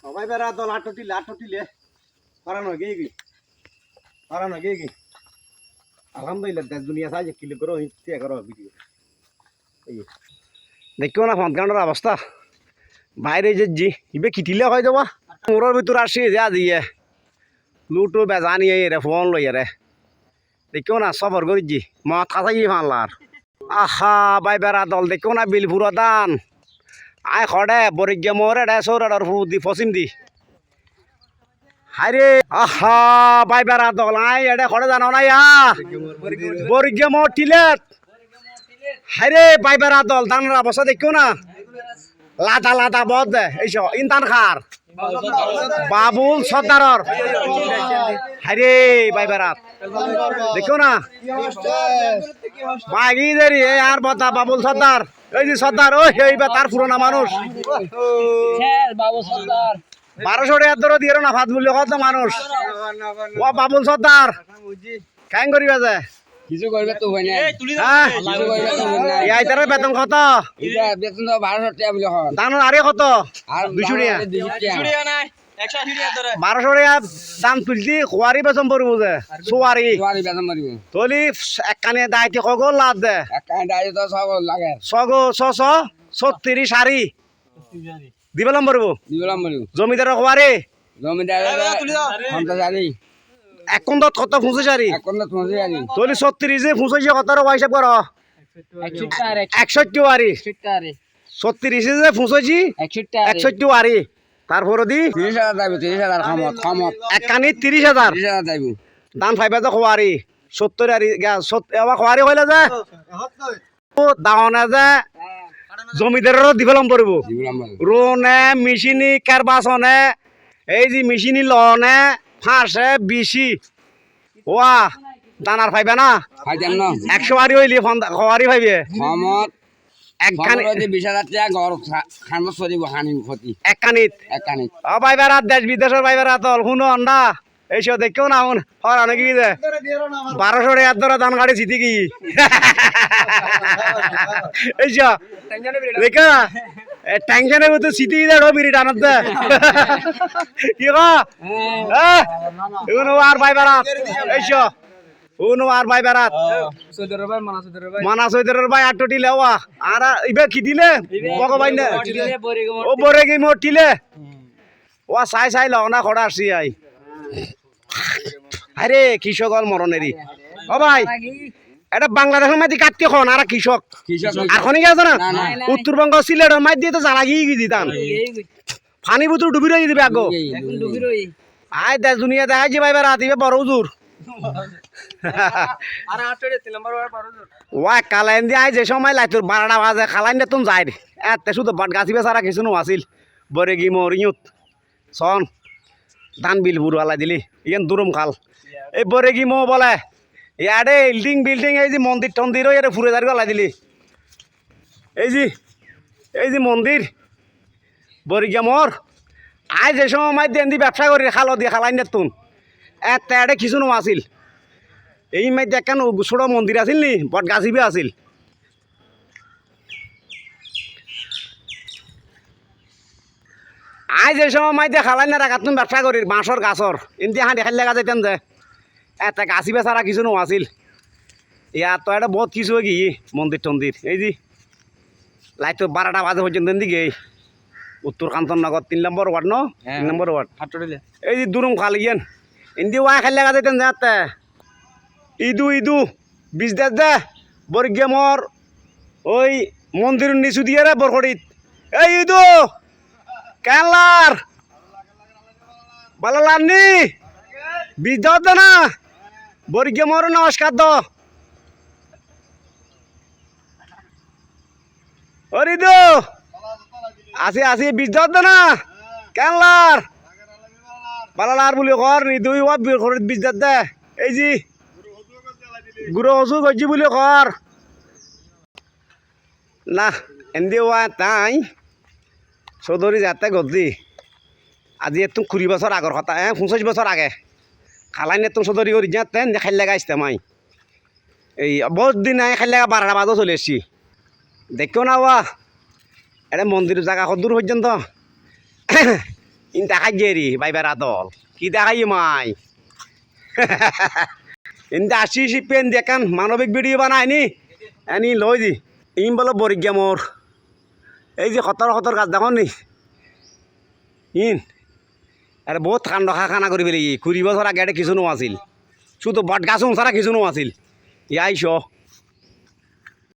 সবাই বেড়া দল আটটিলে পারানো গিয়ে আলহামদুলিল্লাহ দেশ দুনিয়া সাহায্য কিলো করো হিংসা করো ভিডিও দেখিও না ফোনকানোর অবস্থা বাইরে যে ইবে কিটিলে হয় যাবা মোড়ের ভিতর আসি যা দিয়ে লুটো বেজা নিয়ে রে ফোন লইয়া রে দেখিও না সবর করিছি মত খাসাই ফানলার আহা বাই বেড়া দল দেখিও না বিলপুরা দান আয় খড়ে বরিজ্ঞা মোরে রে সৌরাডর ফুদি ফসিম দি হাইরে আহা বাই বেড়া দল আয় এডে খড়ে জানো না ইয়া বরিজ্ঞা মোর টিলেট হাইরে বাই বেড়া দল দানরা অবস্থা দেখিও না লাদা লাদা বদ এইসব ইনতান খার বাবুল সর্দারর হাইরে বাই বেড়াত দেখিও না বাগি দেরি আর বতা বাবুল সর্দার এই যে সর্দার ওই এইবার তার পুরোনা মানুষ 1200 টাকার দর দিয়ে না ভাত বললে কত মানুষ ও বাবুল সর্দার কাইং করিবা যে কিছু করবে তো হয় না এই তার বেতন কত এটা বেতন তো 1200 টাকা বলে হয় দান আরে কত আর 200 টাকা 200 টাকা নাই 180 টাকা ধরে 1200 টাকা দাম তুলছি খোয়ারি বেতন পড়ব যে সোয়ারি সোয়ারি বেতন মারিব তলি এক কানে দাইতে কগল লাদ দে এক কানে দাই তো সব লাগে সগো 636 সারি দিবলাম পড়ব দিবলাম মারিব জমিদার খোয়ারি জমিদার ঘন্টা জানি এক কোন্দত কত ফুঁসে সারি এক কোন তোমার জানি তলি 36 এ ফুঁসেছে কত র হিসাব কর 61 ওয়ারি 36 যে ফুঁসেছি 61 ওয়ারি তারপর দি 30000 দাবি 30000 খামত এক কানি 30000 30000 দাবি দান ফাইবা তো খোয়ারি 70 আরি এবার খোয়ারি হইলে যে ও দাওনা যে জমিদারেরও দিবলাম পড়ব দিবলাম মারিব রোনে মেশিনি কারবাসনে এই যে মেশিনি লনে ফাঁসে বিশি ওয়া দানার পাইবে না ফাইতাম না 100 আরি হইলে খোয়ারি পাইবে খামত এক কানি খবর যে 20000 টাকা ঘর খামত সরিব হানি ক্ষতি এক কানিত এক কানি ও পাইবে রাত দেশ বিদেশের পাইবে রাত শুনো অন্ডা এইসব দেখেও না শুন হর অনেক কি যে 1200 টাকার ধরে ধান গাড়ি জিতি কি এইসব দেখো টেনশনের মতো সিটি দে রবিরি টানাত দে কি গো আর ভাই বারাত এইসব আর ভাই বারাত মানা সৈদরের ভাই আটটি লেওয়া আর ইবে কি দিলে ভগবান ও বরে কি মোটিলে ও চাই লও না খড়া আসছি আই আরে কৃষকল মরণেরই ও ভাই এটা বাংলাদেশের মাঝে কাটতে খন আর কৃষক আর খনি গেছে না উত্তরবঙ্গ সিলেটের মাঝ দিয়ে তো জ্বালা গিয়ে গেছি দান পানি বুতুর ডুবি রয়ে দিবে আগো আয় দেশ দুনিয়া দেখাই যে ভাইবার রাতিবে বড় উজুর ওয়া কালাইন দিয়ে আয় যে সময় লাইতোর 12টা বাজে খালাইন দিয়ে তুমি যাই এতে শুধু বাট গাছি বেচারা কিছু নো আছিল বরে গি মরিয়ত সন ধান বিল বুড়ালাই দিলি ইয়েন দুরম খাল এই বরে গি মো বলে ইয়ারে বিল্ডিং এই যে মন্দির টন্দিরও ইয়ারে ফুরে দাঁড়িয়ে গলাই দিলি এই যে মন্দির বরিগা মোর আয় যে সময় দেন দি ব্যবসা করি খালো দিয়ে খালাইন তুন এতে কিছু নো আছিল এই মাইতে কেন ছোট মন্দির আছিল নি বট গাছিবে আছিল আয় যে সময় মাইতে খালাই না রাখাত তুমি ব্যবসা করি বাঁশর গাছর এমনি হাঁটি খালি লাগা যাইতেন যে এতে গাছি বেচারা কিছু নো আছিল ইয়ার তো এটা বহুত কিছু কি মন্দির টন্দির এই যে লাইট তো 12টা বাজে পর্যন্ত দিকে উত্তর কাঞ্চননগর 3 নম্বর ওয়ার্ড ন 3 নম্বর ওয়ার্ড এই যে দুরুম খাল গিয়েন এমনি ওয়া খালি লাগা যাইতেন যে ইদু বিশ দে বর্গিয়া মর ওই মন্দির নিচু দিয়ে রে বরখড়িত এই ইদু কেনলার ভালো লাননি বিশ দে না বর্গিয়া মর নমস্কার দ ইদু আসি বিশ দে না কেনলার বালালার বলি কর নি দুই ওয়া বরখড়িত বিশ দে এই যে গুরু হসু গজি বলে কর না এনদি ওয়া তাই চৌধুরী যাতে গজি আজি এত 20 বছর আগর কথা 25 বছর আগে খালাই নে তুমি চৌধুরী করি যাতে খাইলে গাইছে মাই এই বহুত দিন আই খাইলে 12টা বাজে চলে এসছি দেখো না ওয়া এটা মন্দির জায়গা কত দূর পর্যন্ত ইন দেখাই গেরি বাইবার আদল কি দেখাই মাই ইন্দা আসি পেন দেখান মানবিক ভিডিও বানায়নি এনি লই দি ইম বলো বরিজ্ঞা মোর এই যে খতর গাছ দেখুন নি ইন আরে বহুত কাণ্ড খানা কৰি পেলাই 20 বছৰ আগে কিছু নো আছিল শুধু বট গাছ ছাড়া কিছু নো আছিল ইয়াইছ